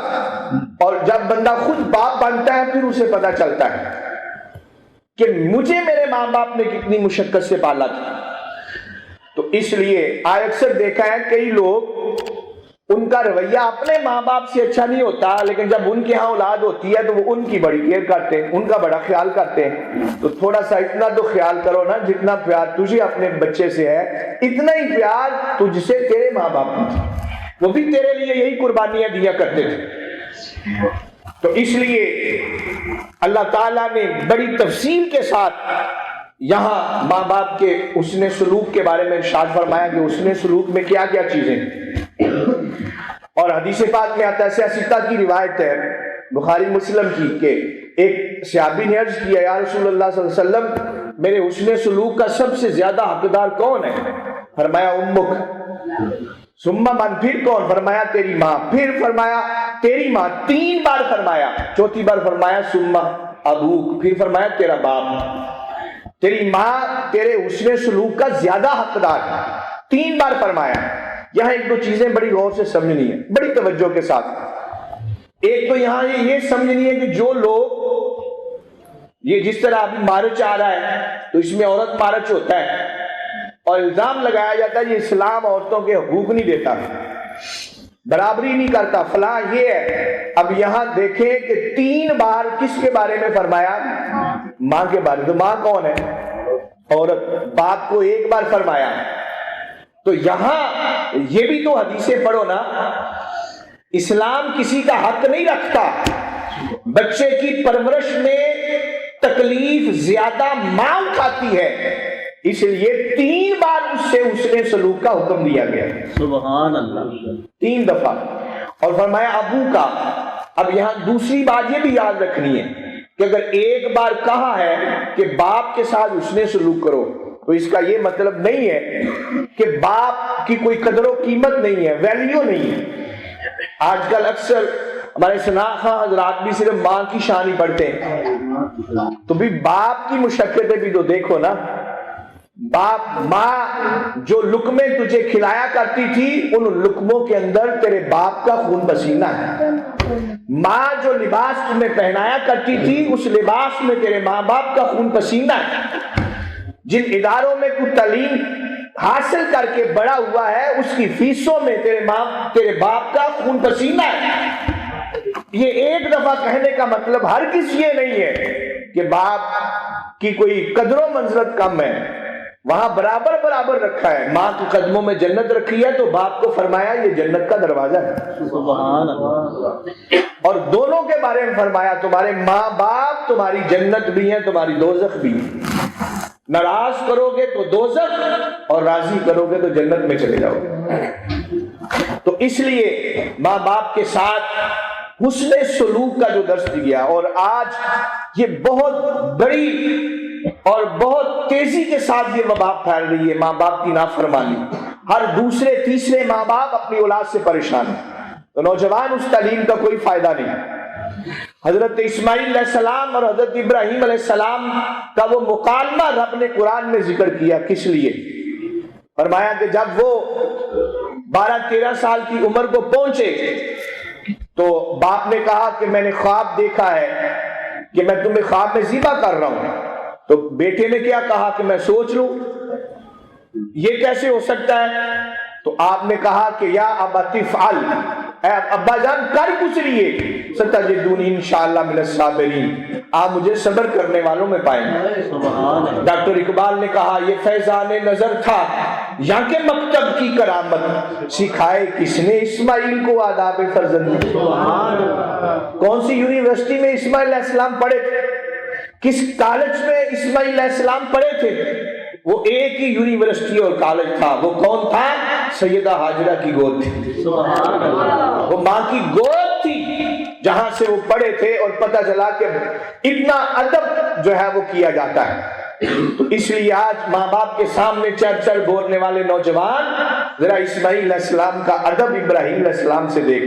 اور جب بندہ خود باپ بنتا ہے پھر اسے پتہ چلتا ہے کہ مجھے میرے ماں باپ نے کتنی مشقت سے پالا تھا۔ تو اس لیے اکثر دیکھا ہے کئی لوگ ان کا رویہ اپنے ماں باپ سے اچھا نہیں ہوتا، لیکن جب ان کے ہاں اولاد ہوتی ہے تو وہ ان کی بڑی کیئر کرتے ہیں، ان کا بڑا خیال کرتے ہیں۔ تو تھوڑا سا اتنا تو خیال کرو نا، جتنا پیار تجھے اپنے بچے سے ہے اتنا ہی پیار تجھ سے تیرے ماں باپ کو، وہ بھی تیرے لیے یہی قربانیاں دیا کرتے تھے۔ تو اس لیے اللہ تعالیٰ نے بڑی تفصیل کے ساتھ یہاں ماں باپ کے حسن سلوک کے بارے میں ارشاد فرمایا کہ حسن سلوک میں کیا کیا چیزیں، اور حدیث پاک میں آتا ہے، سیاستہ کی روایت ہے بخاری مسلم کی، کہ ایک صحابی نے عرض کیا یا رسول اللہ صلی اللہ علیہ وسلم میرے حسن سلوک کا سب سے زیادہ حقدار کون ہے؟ فرمایا امک، ثم من، پھر کون؟ فرمایا تیری ماں، پھر فرمایا تیری ماں، 3 بار فرمایا، چوتھی بار فرمایا ثم ابوک، پھر فرمایا تیرا باپ۔ تیری ماں تیرے حسن سلوک کا زیادہ حقدار ہے، 3 بار فرمایا۔ یہاں ایک دو چیزیں بڑی غور سے سمجھنی ہے، بڑی توجہ کے ساتھ۔ ایک تو یہاں یہ سمجھنی ہے کہ جو لوگ یہ جس طرح ابھی مارچ آ رہا ہے تو اس میں عورت مارچ ہوتا ہے، اور الزام لگایا جاتا ہے یہ اسلام عورتوں کے حقوق نہیں دیتا، برابری نہیں کرتا، فلاں یہ ہے۔ اب یہاں دیکھیں کہ 3 بار کس کے بارے میں فرمایا؟ ماں کے بارے میں۔ تو ماں کون ہے؟ عورت۔ باپ کو 1 بار فرمایا۔ تو یہاں یہ بھی تو حدیثیں پڑھو نا، اسلام کسی کا حق نہیں رکھتا، بچے کی پرورش میں تکلیف زیادہ ماں اٹھاتی ہے، اس لیے 3 بار اس سے حسن سلوک کا حکم دیا گیا۔ سبحان اللہ، 3 دفعہ۔ اور فرمایا ابو کا۔ اب یہاں دوسری بات یہ بھی یاد رکھنی ہے کہ اگر 1 بار کہا ہے کہ باپ کے ساتھ حسن سلوک کرو، تو اس کا یہ مطلب نہیں ہے کہ باپ کی کوئی قدر و قیمت نہیں ہے، ویلیو نہیں ہے۔ آج کل اکثر ہمارے شناخواں حضرات بھی صرف ماں کی شان ہی پڑھتے ہیں، تو بھی باپ کی مشقتیں بھی تو دیکھو نا۔ باپ، ماں جو لقمے تجھے کھلایا کرتی تھی ان لقموں کے اندر تیرے باپ کا خون پسینہ ہے۔ ماں جو لباس تمہیں پہنایا کرتی تھی اس لباس میں تیرے ماں باپ کا خون پسینہ ہے۔ جن اداروں میں تو تعلیم حاصل کر کے بڑا ہوا ہے اس کی فیسوں میں تیرے باپ کا خون پسینہ ہے۔ یہ 1 دفعہ کہنے کا مطلب ہر کس یہ نہیں ہے کہ باپ کی کوئی قدر و منزلت کم ہے، وہاں برابر برابر رکھا ہے۔ ماں کے قدموں میں جنت رکھی ہے تو باپ کو فرمایا یہ جنت کا دروازہ ہے، سبحان اللہ، اور دونوں کے بارے میں فرمایا تمہارے ماں باپ تمہاری جنت بھی ہیں، تمہاری دوزخ بھی ہے۔ ناراض کرو گے تو دوزخ، اور راضی کرو گے تو جنت میں چلے جاؤ گے۔ تو اس لیے ماں باپ کے ساتھ حسن سلوک کا جو درس دیا، اور آج یہ بہت بڑی اور بہت تیزی کے ساتھ یہ وبا پھیل رہی ہے، ماں باپ کی نافرمانی۔ ہر دوسرے تیسرے ماں باپ اپنی اولاد سے پریشان ہیں، تو نوجوان اس تعلیم کا کوئی فائدہ نہیں۔ حضرت اسماعیل علیہ السلام اور حضرت ابراہیم علیہ السلام کا وہ مکالمہ رب نے قرآن میں ذکر کیا، کس لیے؟ فرمایا کہ جب وہ 12-13 سال کی عمر کو پہنچے تو باپ نے کہا کہ میں نے خواب دیکھا ہے کہ میں تمہیں خواب میں ذبح کر رہا ہوں۔ تو بیٹے نے کیا کہا کہ میں سوچ لوں، یہ کیسے ہو سکتا ہے؟ تو آپ نے کہا کہ یا ابت افعل، اے ابا جان کر کچھ لیے، ستجدونی انشاءاللہ من الصابرین، آپ مجھے صبر کرنے والوں میں پائیں گے۔ سبحان اللہ، ڈاکٹر اقبال نے کہا یہ فیضان نظر تھا یا کہ مکتب کی کرامت، سکھائے کس نے اسماعیل کو آداب فرزندی۔ سبحان اللہ، کون سی یونیورسٹی میں اسماعیل علیہ السلام پڑھے تھے؟ کس کالج میں اسماعیل علیہ السلام پڑھے تھے؟ وہ ایک ہی یونیورسٹی اور کالج تھا، وہ کون تھا؟ سیدہ ہاجرہ کی گود تھی، سبحان اللہ، وہ ماں کی گود تھی جہاں سے وہ پڑھے تھے، اور پتہ چلا کہ اتنا ادب جو ہے وہ کیا جاتا ہے۔ تو اس لیے آج ماں باپ کے سامنے چڑھ بولنے والے نوجوان ذرا اسماعیل علیہ السلام کا ادب ابراہیم علیہ السلام سے دیکھ،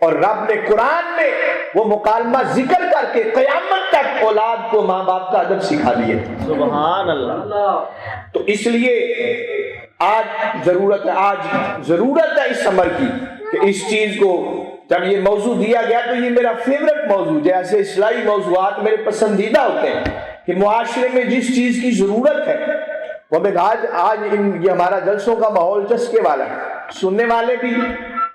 اور رب نے قرآن میں وہ مکالمہ ذکر کر کے قیامت تک اولاد کو ماں باپ کا ادب سکھا دیے۔ سبحان اللہ، تو اس لیے آج ضرورت ہے اس عمر کی کہ اس چیز کو، جب یہ موضوع دیا گیا تو یہ میرا فیورٹ موضوع، جیسے اصلاحی موضوعات میرے پسندیدہ ہوتے ہیں کہ معاشرے میں جس چیز کی ضرورت ہے وہ میں آج یہ ہمارا جلسوں کا ماحول چسکے والا ہے، سننے والے بھی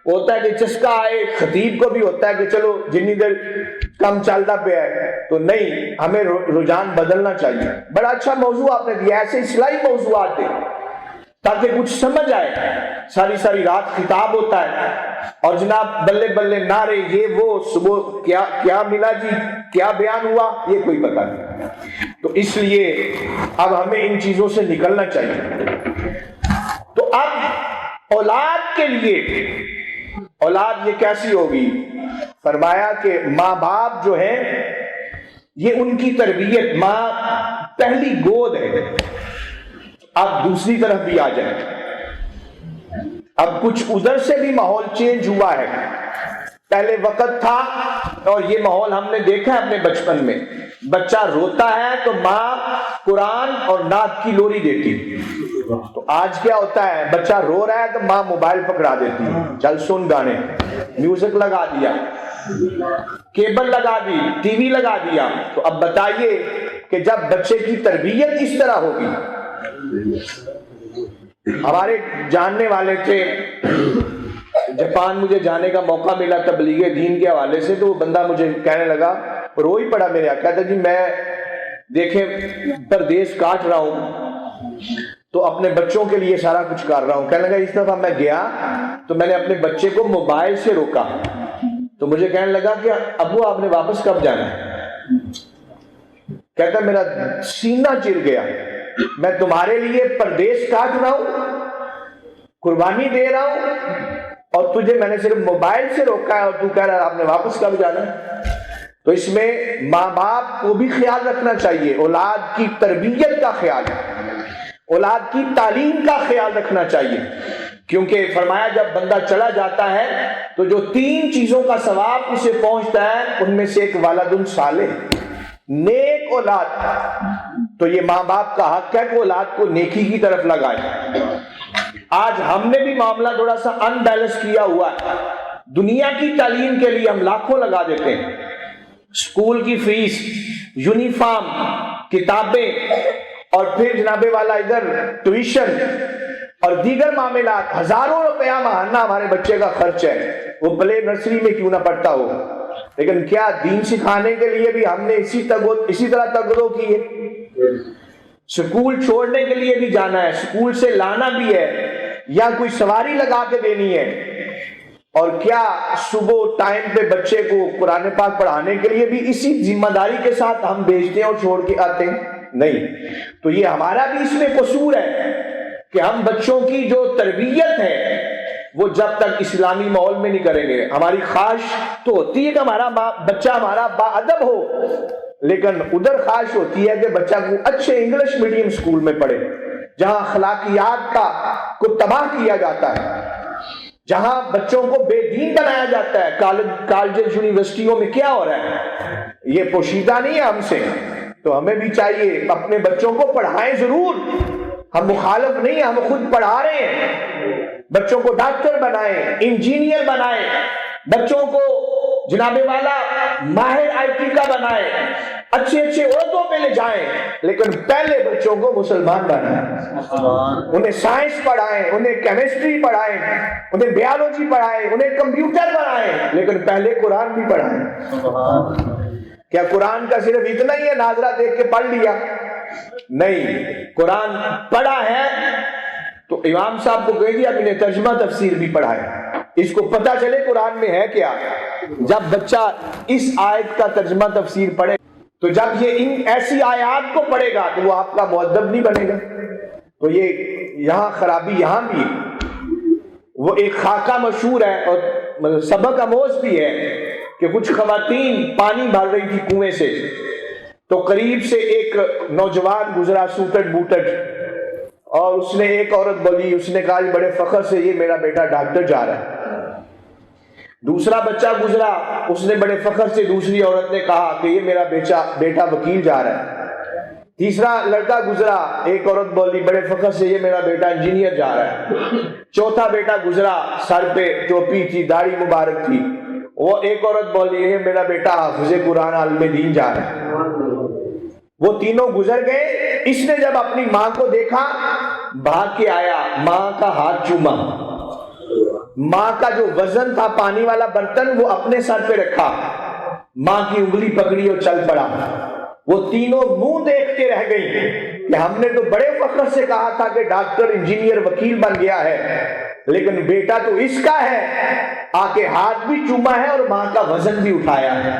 ہوتا ہے کہ چسکا آئے، خطیب کو بھی ہوتا ہے کہ چلو جنی دیر کم چلتا پہ ہے، تو نہیں، ہمیں رجحان بدلنا چاہیے۔ بڑا اچھا موضوع آپ نے دیا، ایسے اصلاحی موضوعات دیں تاکہ کچھ سمجھ آئے۔ ساری رات خطاب ہوتا ہے اور جناب بلے بلے نعرے، یہ وہ، صبح کیا ملا جی، کیا بیان ہوا، یہ کوئی پتہ نہیں۔ تو اس لیے اب ہمیں ان چیزوں سے نکلنا چاہیے۔ تو اب اولاد کے لیے، اولاد یہ کیسی ہوگی؟ فرمایا کہ ماں باپ جو ہیں یہ ان کی تربیت، ماں پہلی گود ہے۔ اب دوسری طرف بھی آ جائیں، اب کچھ ادھر سے بھی ماحول چینج ہوا ہے۔ پہلے وقت تھا، اور یہ ماحول ہم نے دیکھا ہے اپنے بچپن میں، بچہ روتا ہے تو ماں قرآن اور نعت کی لوری دیتی۔ تو آج کیا ہوتا ہے، بچہ رو رہا ہے تو ماں موبائل پکڑا دیتی ہے، چل سن گانے، میوزک لگا دیا، کیبل لگا دی، ٹی وی لگا دیا۔ تو اب بتائیے کہ جب بچے کی تربیت اس طرح ہوگی۔ ہمارے جاننے والے تھے، جاپان مجھے جانے کا موقع ملا تبلیغ دین کے حوالے سے، تو وہ بندہ مجھے کہنے لگا، رو ہی پڑا میرے، کہتا جی میں دیکھیں پردیس کاٹ رہا ہوں تو اپنے بچوں کے لیے سارا کچھ کر رہا ہوں۔ کہنے لگا اس دفعہ میں گیا تو میں نے اپنے بچے کو موبائل سے روکا، تو مجھے کہنے لگا کہ ابو آپ نے واپس کب جانا ہے؟ کہتا میرا سینہ چر گیا، میں تمہارے لیے پردیس کاٹ رہا ہوں، قربانی دے رہا ہوں، اور تجھے میں نے صرف موبائل سے روکا ہے اور تو کہہ رہا ہے آپ نے واپس کب جانا ہے۔ تو اس میں ماں باپ کو بھی خیال رکھنا چاہیے، اولاد کی تربیت کا خیال، اولاد کی تعلیم کا خیال رکھنا چاہیے، کیونکہ فرمایا جب بندہ چلا جاتا ہے تو جو 3 چیزوں کا ثواب اسے پہنچتا ہے ان میں سے ایک ولد صالح، نیک اولاد۔ تو یہ ماں باپ کا حق ہے کہ اولاد کو نیکی کی طرف لگائے۔ آج ہم نے بھی معاملہ تھوڑا سا ان بیلنس کیا ہوا ہے، دنیا کی تعلیم کے لیے ہم لاکھوں لگا دیتے ہیں، اسکول کی فیس، یونیفارم، کتابیں، اور پھر جناب والا ادھر ٹیوشن اور دیگر معاملات، ہزاروں روپیہ ماہانہ ہمارے بچے کا خرچ ہے، وہ پلے نرسری میں کیوں نہ پڑھتا ہو، لیکن کیا دین سکھانے کے لیے بھی ہم نے اسی طرح تگدو کی ہے؟ اسکول چھوڑنے کے لیے بھی جانا ہے، اسکول سے لانا بھی ہے، یا کوئی سواری لگا کے دینی ہے، اور کیا صبح ٹائم پہ بچے کو قرآن پاک پڑھانے کے لیے بھی اسی ذمہ داری کے ساتھ ہم بھیجتے ہیں اور چھوڑ کے آتے ہیں؟ نہیں. تو یہ ہمارا بھی اس میں قصور ہے کہ ہم بچوں کی جو تربیت ہے وہ جب تک اسلامی ماحول میں نہیں کریں گے. ہماری خواہش تو ہوتی ہے کہ ہمارا بچہ ہمارا با ادب ہو، لیکن ادھر خواہش ہوتی ہے کہ بچہ کو اچھے انگلش میڈیم اسکول میں پڑھے جہاں اخلاقیات کو تباہ کیا جاتا ہے، جہاں بچوں کو بے دین بنایا جاتا ہے. کالجز یونیورسٹیوں میں کیا ہو رہا ہے؟ یہ پوشیدہ نہیں ہے ہم سے. تو ہمیں بھی چاہیے اپنے بچوں کو پڑھائیں ضرور، ہم مخالف نہیں ہیں، ہم خود پڑھا رہے ہیں. بچوں کو ڈاکٹر بنائیں، انجینئر بنائیں، بچوں کو جناب والا ماہر آئی ٹی کا بنائیں، اچھے اچھے عہدوں پہ لے جائیں، لیکن پہلے بچوں کو مسلمان بنائیں. انہیں سائنس پڑھائیں، انہیں کیمسٹری پڑھائیں، انہیں بیالوجی پڑھائیں، انہیں کمپیوٹر بنائیں، لیکن پہلے قرآن بھی پڑھائیں. کیا قرآن کا صرف اتنا ہی ہے ناظرہ دیکھ کے پڑھ لیا؟ نہیں، قرآن پڑھا ہے تو امام صاحب کو کہہ دیا کہ انہیں ترجمہ تفسیر بھی پڑھائے، اس کو پتہ چلے قرآن میں ہے کیا. جب بچہ اس آیت کا ترجمہ تفسیر پڑھے تو جب یہ ان ایسی آیات کو پڑھے گا تو وہ آپ کا مؤدب نہیں بنے گا. تو یہ یہاں خرابی یہاں بھی ہے. وہ ایک خاکہ مشہور ہے اور سبق آموز بھی ہے کہ کچھ خواتین پانی بھر رہی تھی کنویں سے، تو قریب سے ایک نوجوان گزرا سوٹٹ بوٹٹ، اور اس نے ایک عورت بولی، اس نے کہا بڑے فخر سے یہ میرا بیٹا ڈاکٹر جا رہا ہے. دوسرا بچہ گزرا، اس نے بڑے فخر سے دوسری عورت نے کہا کہ یہ میرا بیٹا وکیل جا رہا ہے. تیسرا لڑکا گزرا، ایک عورت بولی بڑے فخر سے یہ میرا بیٹا انجینئر جا رہا ہے. چوتھا بیٹا گزرا، سر پہ ٹوپی تھی، داڑھی مبارک تھی، وہ ایک عورت بولی یہ میرا بیٹا حافظ قرآن عالم دین جا رہا ہے. وہ تینوں گزر گئے. اس نے جب اپنی ماں کو دیکھا بھاگ کے آیا، ماں کا ہاتھ چوما، ماں کا جو وزن تھا پانی والا برتن وہ اپنے سر پہ رکھا، ماں کی انگلی پکڑی اور چل پڑا. وہ تینوں منہ دیکھتے رہ گئی کہ ہم نے تو بڑے فخر سے کہا تھا کہ ڈاکٹر انجینئر وکیل بن گیا ہے، لیکن بیٹا تو اس کا ہے، آ کے ہاتھ بھی چوما ہے اور ماں کا وزن بھی اٹھایا ہے.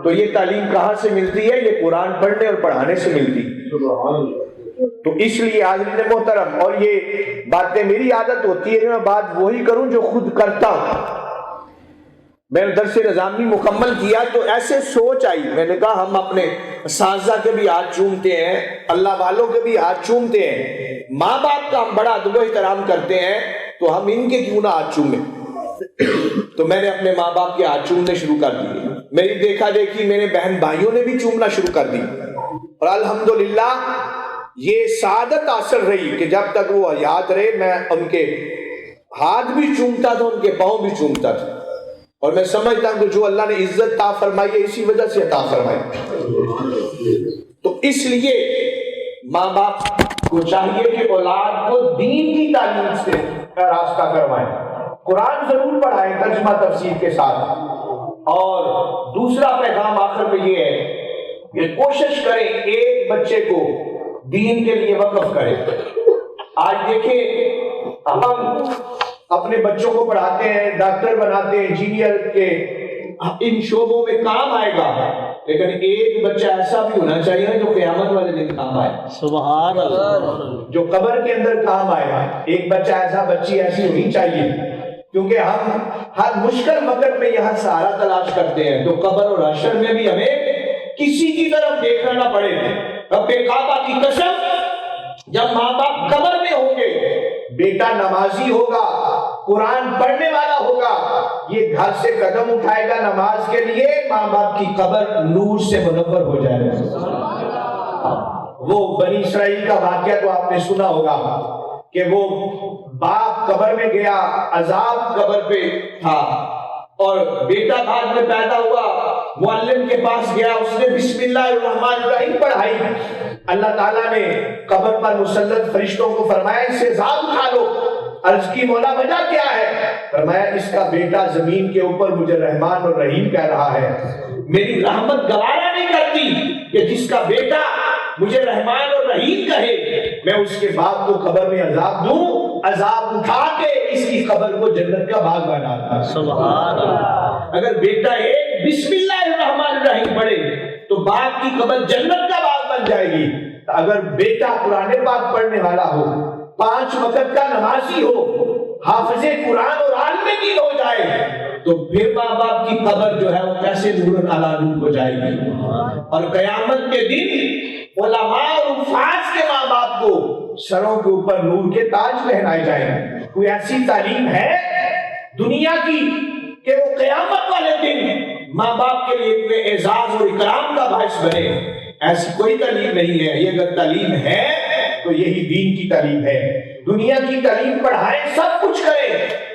تو یہ تعلیم کہاں سے ملتی ہے؟ یہ قرآن پڑھنے اور پڑھانے سے ملتی. تو اس لیے حاضرین محترم، اور یہ باتیں میری عادت ہوتی ہے کہ میں بات وہی کروں جو خود کرتا ہوں. میں نے درس نظامی مکمل کیا تو ایسے سوچ آئی، میں نے کہا ہم اپنے اساتذہ کے بھی ہاتھ چومتے ہیں، اللہ والوں کے بھی ہاتھ چومتے ہیں، ماں باپ کا ہم بڑا ادب و احترام کرتے ہیں، تو ہم ان کے کیوں نہ ہاتھ چومیں. تو میں نے اپنے ماں باپ کے ہاتھ چومنے شروع کر دیے. میری دیکھا دیکھی میرے بہن بھائیوں نے بھی چومنا شروع کر دی، اور الحمدللہ یہ سعادت حاصل رہی کہ جب تک وہ حیات رہے میں ان کے ہاتھ بھی چومتا تھا، ان کے پاؤں بھی چومتا تھا. اور میں سمجھتا ہوں کہ جو اللہ نے عزت عطا فرمائی ہے اسی وجہ سے عطا فرمائی. تو اس لیے ماں باپ کو چاہیے کہ اولاد کو دین کی تعلیم سے راستہ کروائیں، قرآن ضرور پڑھائیں ترجمہ تفسیر کے ساتھ. اور دوسرا پیغام آخر میں یہ ہے کہ کوشش کریں ایک بچے کو دین کے لیے وقف کریں. آج دیکھیں ہم اپنے بچوں کو پڑھاتے ہیں، ڈاکٹر بناتے ہیں، انجینئر کے ان شعبوں میں کام آئے گا، لیکن ایک بچہ ایسا بھی ہونا چاہیے جو قیامت والے دن کام آئے، سبحان اللہ، جو قبر کے اندر کام آئے گا. ایک بچہ ایسا، بچی ایسی ہونی چاہیے، کیونکہ ہم ہر مشکل وقت میں یہاں سہارا تلاش کرتے ہیں تو قبر اور حشر میں بھی ہمیں کسی کی طرف دیکھنا نہ پڑے. رب کعبہ کی قسم، جب ماں باپ قبر میں ہوں گے، بیٹا نمازی ہوگا، قرآن پڑھنے والا ہوگا، یہ گھر سے قدم اٹھائے گا نماز کے لیے، ماں باپ کی قبر نور سے منور ہو جائے گا. وہ بنی اسرائیل کا واقعہ تو آپ نے سنا ہوگا کہ وہ باپ قبر میں گیا، عذاب قبر پہ تھا، اور بیٹا بعد میں پیدا ہوا، معلم کے پاس گیا، اس نے بسم اللہ الرحمن الرحیم پڑھائی. اللہ تعالیٰ نے قبر پر مسلط فرشتوں کو فرمایا اس سے ذات اٹھا لو. عرض کی مولا وجہ کیا ہے؟ فرمایا اس کا بیٹا زمین کے اوپر مجھے رحمان اور رحیم کہہ رہا ہے، میری رحمت گوارا نہیں کرتی کہ جس کا بیٹا مجھے رحمان اور رحیم کہے، میں اس کے باپ کو قبر میں عذاب دوں، عذاب اٹھا کے اس کی قبر کو جنت کا باغ بنا دوں۔ سبحان اللہ۔ اگر بیٹا ایک بسم اللہ الرحمن الرحیم پڑھے تو باپ کی قبر جنت کا باغ بن جائے گی۔ اگر بیٹا قرآن پاک پڑھنے والا ہو، 5 وقت کا نمازی ہو، حافظ قرآن اور عالم دین ہو جائے، تو پھر ماں باپ کی قبر جو ہے وہ کیسے نور علی نور ہو جائے گی۔ اور قیامت کے دن علماء اور حفاظ کے ماں باپ کو سروں کے اوپر نور کے تاج پہنائے جائیں گے۔ کوئی ایسی تعلیم ہے دنیا کی کہ وہ قیامت والے دن ماں باپ کے لیے اتنے اعزاز اور اکرام کا باعث بنے؟ ایسی کوئی تعلیم نہیں ہے۔ یہ اگر تعلیم ہے تو یہی دین کی تعلیم ہے۔ دنیا کی تعلیم پڑھائیں، سب کچھ کریں،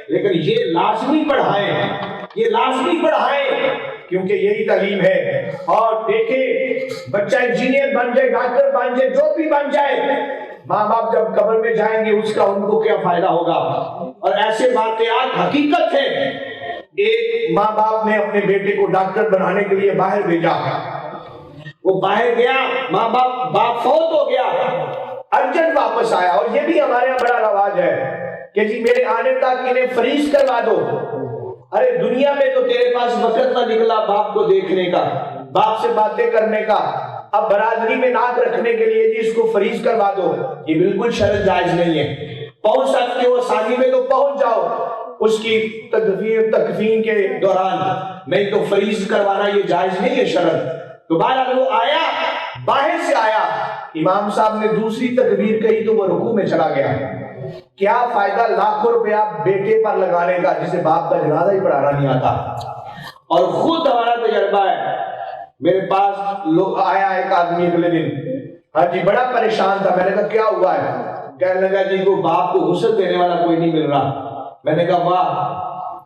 لیکن یہ لازمی پڑھائیں، یہ لازمی پڑھائیں، کیونکہ یہی تعلیم ہے۔ اور دیکھیں بچہ انجینئر بن جائے، ڈاکٹر بن جائے، جو بھی بن جائے، ماں باپ جب قبر میں جائیں گے اس کا ان کو کیا فائدہ ہوگا؟ اور ایسے واقعات حقیقت ہیں۔ ایک ماں باپ نے اپنے بیٹے کو ڈاکٹر بنانے کے لیے باہر بھیجا، وہ باہر گیا، ماں باپ فوت ہو گیا، ارجنٹ واپس آیا۔ اور یہ بھی ہمارے یہاں بڑا رواج ہے کہ جی میرے آنے تک انہیں فریز کروا دو۔ ارے دنیا میں تو تیرے پاس وقت نہ نکلا باپ کو دیکھنے کا، باپ سے باتیں کرنے کا، اب برادری میں ناک رکھنے کے لیے جی اس کو فریز کروا دو، یہ بالکل شرط جائز نہیں ہے۔ پہنچ سکتے ہو آسانی میں تو پہنچ جاؤ اس کی تکفین کے دوران، نہیں تو فریز کروانا یہ جائز نہیں ہے شرط۔ تو بہرحال وہ آیا، باہر سے آیا، امام صاحب نے دوسری تکبیر کہی تو وہ رکوع میں چلا گیا۔ کیا فائدہ لاکھوں روپیہ بیٹے پر لگانے کا جسے باپ کا جنازہ ہی پڑھانا نہیں آتا؟ اور خود ہمارا تجربہ ہے، میرے پاس لوگ آیا ایک آدمی اگلے دن، ہاں جی بڑا پریشان تھا۔ میں نے کہا کیا ہوا ہے؟ کہنے لگا جی کو باپ کو غسل دینے والا کوئی نہیں مل رہا۔ میں نے کہا واہ،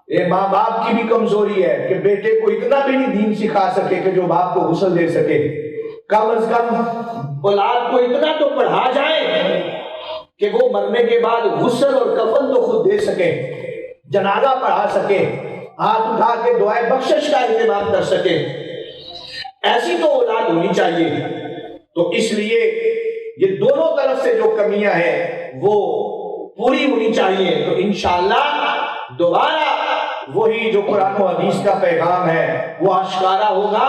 یہ ماں باپ کی بھی کمزوری ہے کہ بیٹے کو اتنا بھی نہیں دین سکھا سکے کہ جو باپ کو غسل دے سکے۔ کم از کم اولاد کو اتنا تو پڑھا جائے کہ وہ مرنے کے بعد غسل اور کفن تو خود دے سکے، جنازہ پڑھا سکے، ہاتھ اٹھا کے دعائے بخشش کا اہتمام کر سکے۔ ایسی تو اولاد ہونی چاہیے۔ تو اس لیے یہ دونوں طرف سے جو کمیاں ہیں وہ پوری ہونی چاہیے، تو انشاءاللہ دوبارہ وہی جو قرآن و حدیث کا پیغام ہے وہ آشکارا ہوگا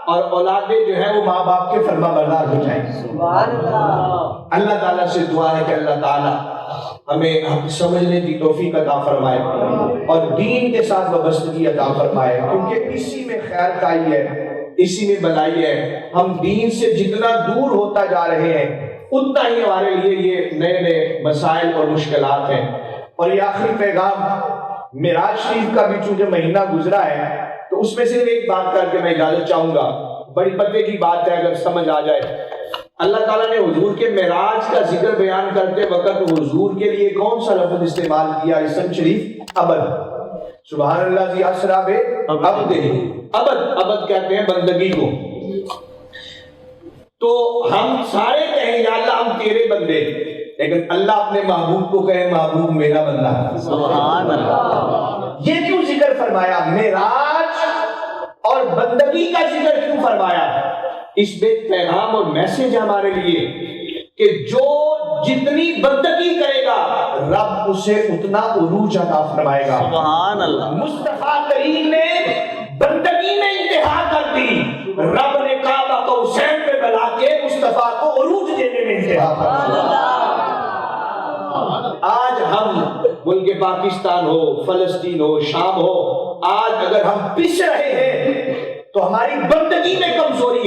اور اولادیں جو ہے وہ ماں باپ کے فرما بردار ہو جائیں گی۔ سبحان اللہ۔ اللہ تعالیٰ سے دعا ہے کہ اللہ تعالیٰ ہمیں سمجھنے کی توفیق عطا فرمائے اور دین کے ساتھ وابستگی عطا فرمائے، کیونکہ اسی میں خیر خائی ہے، اسی میں بھلائی ہے۔ ہم دین سے جتنا دور ہوتا جا رہے ہیں اتنا ہی ہمارے لیے یہ نئے نئے مسائل اور مشکلات ہیں۔ اور یہ آخری پیغام معراج شریف کا بھی چونکہ مہینہ گزرا ہے تو اس میں صرف ایک بات کر کے میں اجازت چاہوں گا، بڑی پتے کی بات ہے اگر سمجھ آ جائے۔ اللہ تعالیٰ نے حضور کے معراج کا ذکر بیان کرتے وقت حضور کے لیے کون سا لفظ استعمال کیا؟ اسم شریف عبد۔ سبحان اللہ ذی اسریٰ بعبدہ، عبد کہتے ہیں بندگی کو۔ تو ہم سارے کہیں یا اللہ ہم تیرے بندے، لیکن اللہ اپنے محبوب کو کہے محبوب میرا بندہ۔ سبحان اللہ۔ یہ کیوں ذکر فرمایا؟ معراج اور بندگی کا ذکر کیوں فرمایا؟ اس میں پیغام اور میسج ہمارے لیے کہ جو جتنی بندگی کرے گا رب اسے اتنا عروج عطا فرمائے گا۔ سبحان اللہ۔ مصطفیٰ کریم نے بندگی میں انتہا کر دی، رب نے کعبہ کو حسین پہ بنا کے مصطفیٰ کو عروج دینے میں انتہا کر دی۔ آج ہم ملک پاکستان ہو، فلسطین ہو، شام ہو، آج اگر ہم پس رہے ہیں تو ہماری بندگی میں کمزوری